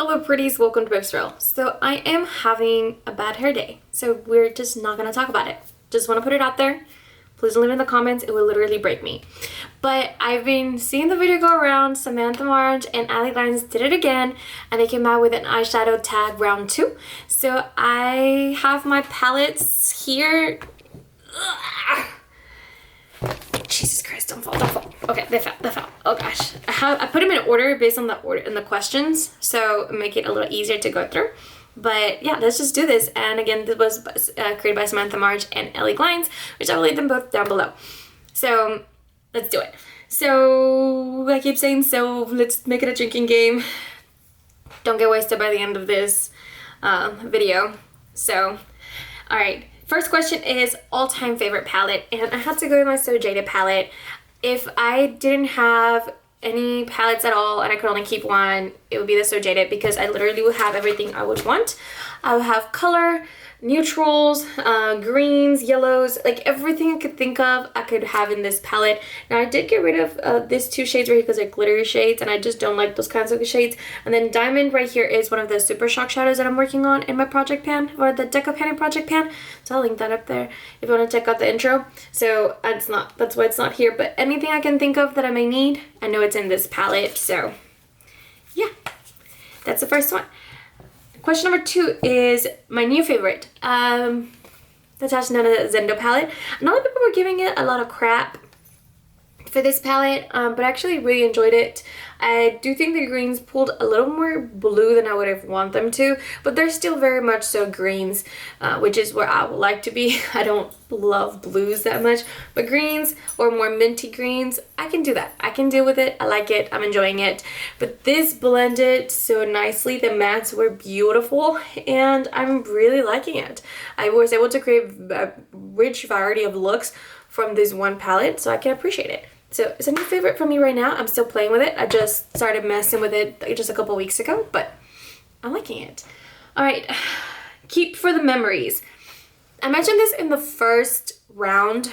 Hello pretties, welcome to Israel. So I am having a bad hair day, so we're just not gonna talk about it. Just want to put it out there. Please leave it in the comments, it will literally break me. But I've been seeing the video go around. Samantha Marge and Ali Lines did it again, and they came out with an eyeshadow tag round 2. So I have my palettes here. Ugh. Jesus Christ, don't fall. Okay, they fell. Oh gosh. I put them in order based on the order and the questions, so make it a little easier to go through. But yeah, let's just do this. And again, this was created by Samantha Marge and Ellie Glines, which I will link them both down below. So let's do it. So I keep saying, so let's make it a drinking game. Don't get wasted by the end of this video. So, all right. First question is all-time favorite palette, and I had to go with my So Jaded palette. If I didn't have any palettes at all and I could only keep one, it would be the So Jaded, because I literally would have everything I would want. I would have color, neutrals, greens, yellows, like everything I could think of I could have in this palette. Now I did get rid of these two shades right here because they're glittery shades and I just don't like those kinds of shades. And then Diamond right here is one of the Super Shock shadows that I'm working on in my project pan, or the Deco Pan and project pan. So I'll link that up there if you want to check out the intro. So that's why it's not here, but anything I can think of that I may need, I know it's in this palette. So yeah, that's the first one. Question number 2 is my new favorite, the Tatiana Zendo palette. A lot of people were giving it a lot of crap for this palette, but I actually really enjoyed it. I do think the greens pulled a little more blue than I would have want them to, but they're still very much so greens, which is where I would like to be. I don't love blues that much, but greens or more minty greens, I can do that. I can deal with it. I like it. I'm enjoying it. But this blended so nicely. The mattes were beautiful, and I'm really liking it. I was able to create a rich variety of looks from this one palette, so I can appreciate it. So it's a new favorite for me right now. I'm still playing with it. I just started messing with it just a couple weeks ago, but I'm liking it. All right, keep for the memories. I mentioned this in the first round.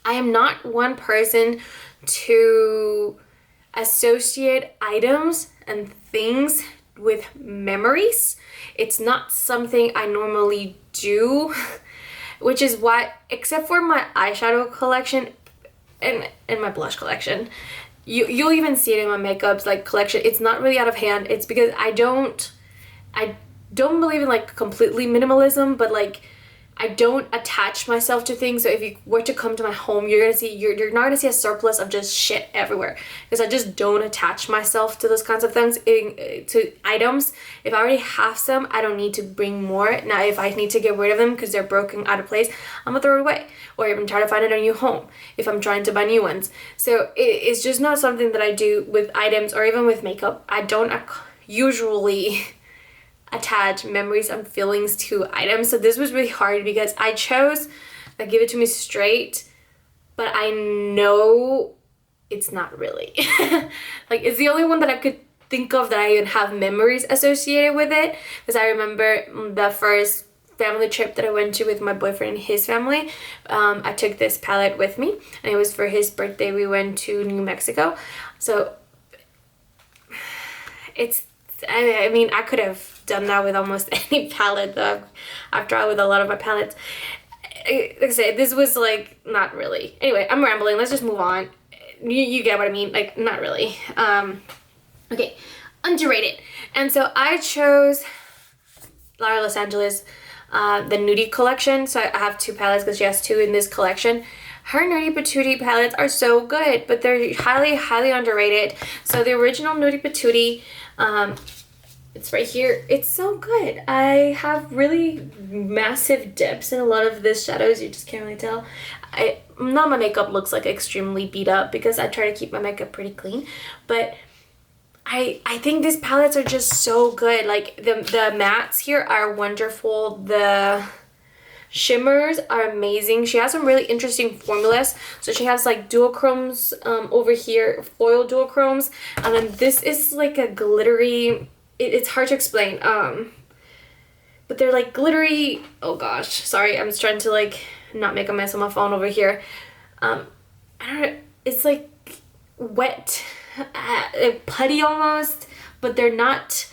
I am not one person to associate items and things with memories. It's not something I normally do, which is why, except for my eyeshadow collection, and my blush collection, you'll even see it in my makeups like collection. It's not really out of hand. It's because I don't believe in like completely minimalism, but like I don't attach myself to things. So if you were to come to my home, you're not gonna see a surplus of just shit everywhere, because I just don't attach myself to those kinds of things, to items. If I already have some, I don't need to bring more. Now if I need to get rid of them because they're broken, out of place, I'm gonna throw it away, or even try to find a new home if I'm trying to buy new ones. So it's just not something that I do with items or even with makeup. I don't usually attach memories and feelings to items. So this was really hard because I chose to give it to me straight, but I know it's not really. Like, it's the only one that I could think of that I even have memories associated with it, because I remember the first family trip that I went to with my boyfriend and his family. I took this palette with me, and it was for his birthday. We went to New Mexico. So I mean, I could have done that with almost any palette that I've tried with a lot of my palettes. Like I said, this was like not really. Anyway, I'm rambling. Let's just move on. You get what I mean? Like, not really. Okay, underrated. And so I chose Lara Los Angeles, the Nudie collection. So I have 2 palettes because she has 2 in this collection. Her Nudie Patootie palettes are so good, but they're highly, highly underrated. So the original Nudie Patootie, it's right here. It's so good. I have really massive dips in a lot of these shadows. You just can't really tell. None of my makeup looks like extremely beat up because I try to keep my makeup pretty clean. But I think these palettes are just so good. Like the mattes here are wonderful. The shimmers are amazing. She has some really interesting formulas. So she has like duochromes over here, foil duochromes, and then this is like a glittery. It's hard to explain. But they're like glittery. Oh gosh, sorry. I'm just trying to like not make a mess on my phone over here. I don't know. It's like wet, putty almost, but they're not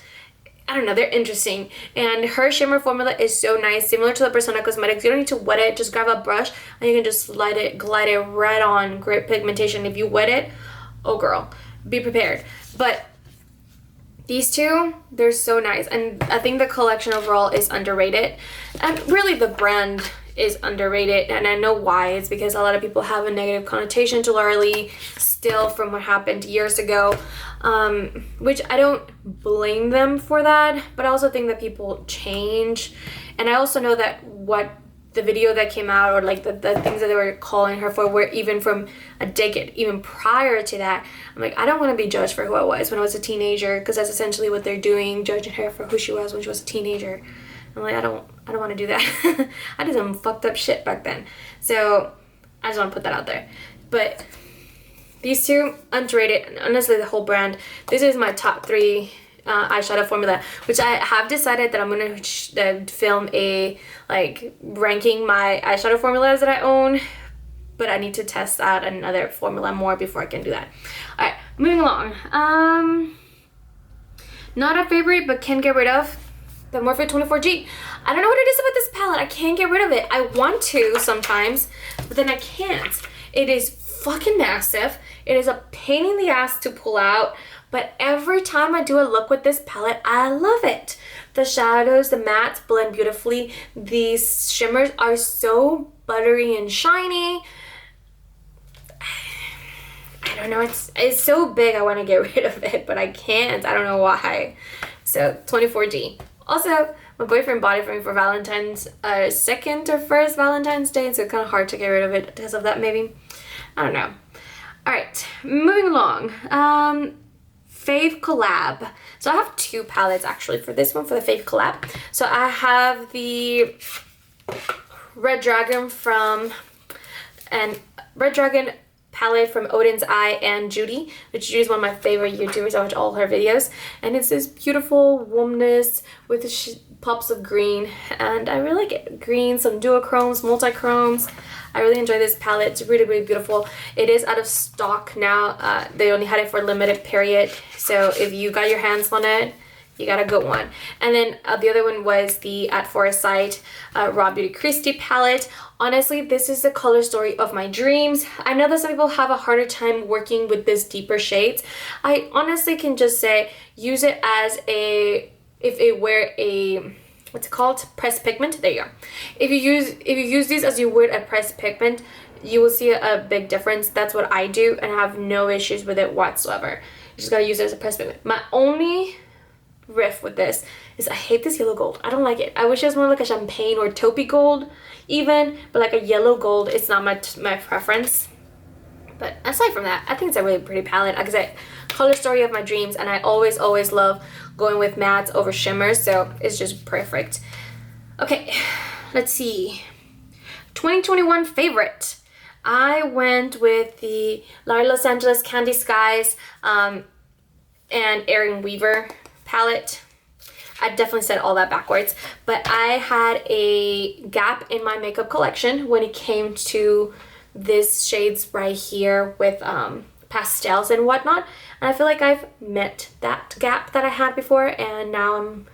I don't know, they're interesting. And her shimmer formula is so nice, similar to the Persona Cosmetics. You don't need to wet it, just grab a brush and you can just glide it right on. Great pigmentation. If you wet it, oh girl, be prepared. But these two, they're so nice. And I think the collection overall is underrated. And really the brand is underrated, and I know why. It's because a lot of people have a negative connotation to Laura Lee still from what happened years ago, which I don't blame them for that, but I also think that people change. And I also know that what the video that came out, or like the things that they were calling her for, were even from a decade even prior to that. I'm like, I don't want to be judged for who I was when I was a teenager, because that's essentially what they're doing, judging her for who she was when she was a teenager. I'm like, I don't want to do that. I did some fucked up shit back then. So I just want to put that out there. But these two, underrated. And honestly, the whole brand. This is my top 3 eyeshadow formula, which I have decided that I'm going to film a, like, ranking my eyeshadow formulas that I own. But I need to test out another formula more before I can do that. Alright, moving along. Not a favorite, but can get rid of. The Morphe 24G. I don't know what it is about this palette. I can't get rid of it. I want to sometimes, but then I can't. It is fucking massive. It is a pain in the ass to pull out, but every time I do a look with this palette, I love it. The shadows, the mattes blend beautifully. These shimmers are so buttery and shiny. I don't know, it's so big I want to get rid of it, but I can't. I don't know why. So 24G. Also, my boyfriend bought it for me for Valentine's second or first Valentine's Day, so it's kind of hard to get rid of it because of that, maybe. I don't know. Alright, moving along. Fave Collab. So I have 2 palettes actually for this one, for the Fave Collab. So I have the Red Dragon palette from Odin's Eye and Judy, which Judy is one of my favorite YouTubers. I watch all her videos, and it's this beautiful warmness with pops of green, and I really like it. Green, some duochromes, multichromes. I really enjoy this palette. It's really, really beautiful. It is out of stock now. They only had it for a limited period, so if you got your hands on it, you got a good one. And then the other one was the At Foresight Raw Beauty Christie palette. Honestly, this is the color story of my dreams. I know that some people have a harder time working with this deeper shades. I honestly can just say, use it as if it were a, what's it called? Pressed pigment. There you go. If you use these as you would a pressed pigment, you will see a big difference. That's what I do, and I have no issues with it whatsoever. You just gotta use it as a pressed pigment. My only riff with this is I hate this yellow gold. I don't like it. I wish it was more like a champagne or taupey gold even, but like a yellow gold, it's not my preference. But aside from that, I think it's a really pretty palette. Like I said, color story of my dreams, and I always love going with mattes over shimmers, so it's just perfect. Okay, let's see. 2021 favorite. I went with the L'Oreal Los Angeles Candy Skies and Erin Weaver palette. I definitely said all that backwards, but I had a gap in my makeup collection when it came to this shades right here with pastels and whatnot, and I feel like I've met that gap that I had before, and now I'm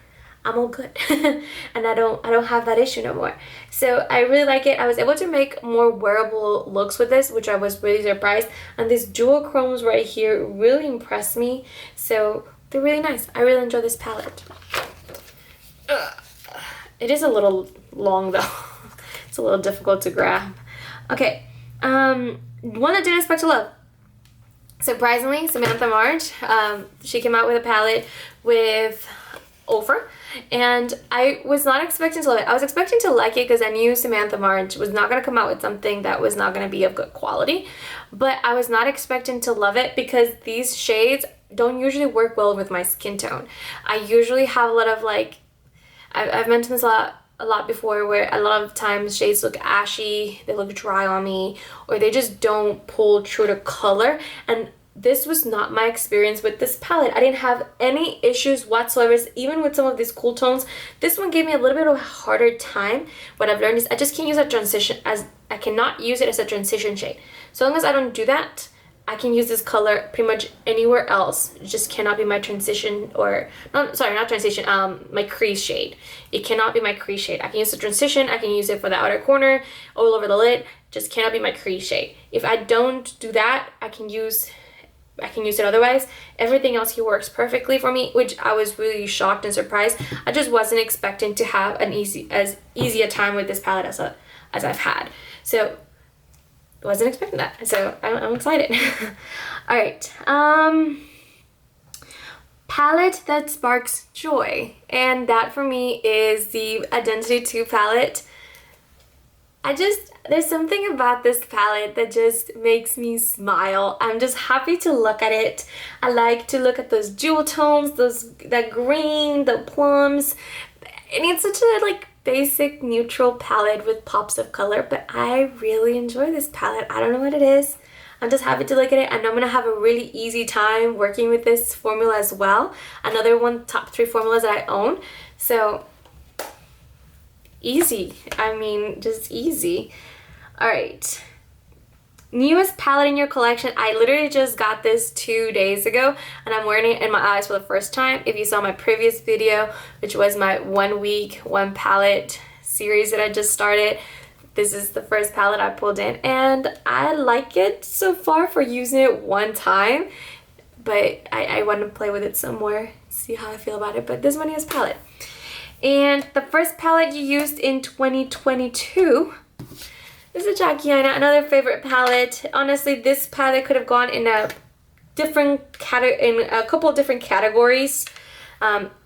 all good. And I don't have that issue no more. So I really like it. I was able to make more wearable looks with this, which I was really surprised, and these duochromes right here really impressed me, so they're really nice. I really enjoy this palette. It is a little long though. It's a little difficult to grab. Okay, one I didn't expect to love. Surprisingly, Samantha March. She came out with a palette with Ofra, and I was not expecting to love it. I was expecting to like it because I knew Samantha March was not going to come out with something that was not going to be of good quality, but I was not expecting to love it because these shades don't usually work well with my skin tone. I usually have a lot of, like, I've mentioned this a lot before, where a lot of times shades look ashy, they look dry on me, or they just don't pull true to color, and this was not my experience with this palette. I didn't have any issues whatsoever, even with some of these cool tones. This one gave me a little bit of a harder time. What I've learned is I just can't use a transition, I cannot use it as a transition shade. So long as I don't do that, I can use this color pretty much anywhere else. It just cannot be my transition or, not transition, my crease shade. It cannot be my crease shade. I can use the transition, I can use it for the outer corner, all over the lid, just cannot be my crease shade. If I don't do that, I can use it otherwise. Everything else here works perfectly for me, which I was really shocked and surprised. I just wasn't expecting to have as easy a time with this palette as I've had. So wasn't expecting that, so I'm excited. All right, palette that sparks joy, and that for me is the Identity 2 palette. There's something about this palette that just makes me smile. I'm just happy to look at it. I like to look at those jewel tones, that green, the plums, and it's such a like basic neutral palette with pops of color, but I really enjoy this palette. I don't know what it is. I'm just happy to look at it. I know I'm gonna have a really easy time working with this formula as well. Another one, top 3 formulas that I own. So easy. I mean, just easy. All right. Newest palette in your collection. I literally just got this 2 days ago and I'm wearing it in my eyes for the first time. If you saw my previous video, which was my 1 week, 1 palette series that I just started, this is the first palette I pulled in and I like it so far for using it 1 time, but I want to play with it some more, see how I feel about it. But this one is palette. And the first palette you used in 2022 is the Jackie Aina, another favorite palette. Honestly, this palette could have gone in a couple of different categories.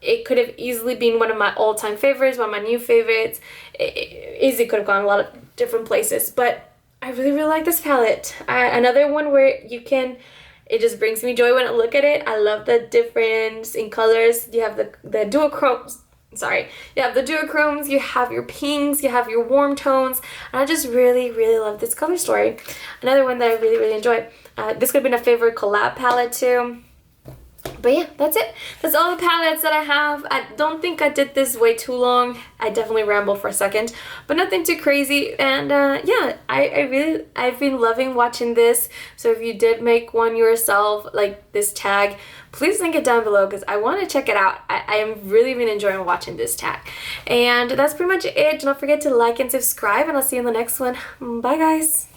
It could have easily been one of my all-time favorites, one of my new favorites. It easily could have gone a lot of different places, but I really, really like this palette. Another one where it just brings me joy when I look at it. I love the difference in colors. You have the duochromes. You have the duochromes, you have your pinks, you have your warm tones, and I just really, really love this color story. Another one that I really, really enjoy. This could have been a favorite collab palette too. But yeah, that's it. That's all the palettes that I have. I don't think I did this way too long. I definitely rambled for a second, but nothing too crazy. And yeah, I've been loving watching this. So if you did make one yourself, like this tag, please link it down below because I want to check it out. I am really been enjoying watching this tag. And that's pretty much it. Don't forget to like and subscribe, and I'll see you in the next one. Bye guys.